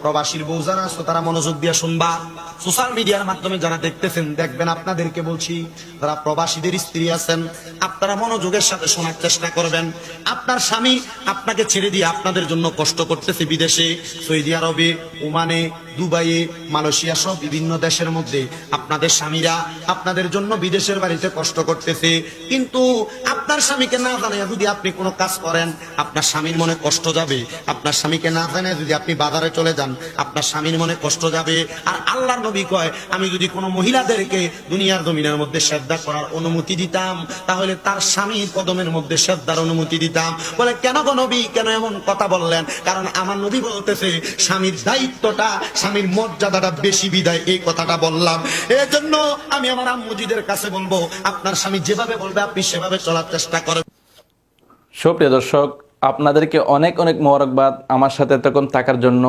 প্রবাসীর বউ যারা আছো তারা মনোযোগ দিয়ে শুনবা। সোশ্যাল মিডিয়ার মাধ্যমে যারা দেখতেছেন দেখবেন, আপনাদেরকে বলছি, যারা প্রবাসীদের স্ত্রী আছেন আপনারা মনোযোগের সাথে শোনার চেষ্টা করবেন। আপনার স্বামী আপনাকে ছেড়ে দিয়ে আপনাদের জন্য কষ্ট করতেছে বিদেশে, সৌদি আরবে, ওমানে, দুবাইয়ে, মালয়েশিয়া সহ বিভিন্ন দেশের মধ্যে আপনাদের স্বামীরা আপনাদের জন্য বিদেশের বাড়িতে কষ্ট করতেছে। কিন্তু আপনার স্বামীকে না জানায় যদি আপনি কোনো কাজ করেন আপনার স্বামীর মনে কষ্ট যাবে। আপনার স্বামীকে না জানায় যদি আপনি বাজারে চলে যান আপনার স্বামীর মনে কষ্ট যাবে। আর আল্লাহর নবী কয়, আমি যদি কোনো মহিলাদেরকে দুনিয়ার জমিনের মধ্যে শ্রদ্ধা করার অনুমতি দিতাম তাহলে তার স্বামীর কদমের মধ্যে শ্রদ্ধার অনুমতি দিতাম। বলে কেন গো নবী, কেন এমন কথা বললেন? কারণ আমার নবী বলতেছে স্বামীর দায়িত্বটা, স্বামীর মর্যাদাটা বেশি বিদায় এই কথাটা বললাম। এই জন্য আমি আমার আম্মুজিদের কাছে বলবো, আপনার স্বামী যেভাবে বলবে আপনি সেভাবে চলার চেষ্টা করেন। সুপ্রিয় দর্শক, আপনাদেরকে অনেক অনেক মোবারকবাদ আমার সাথে এতক্ষণ থাকার জন্য।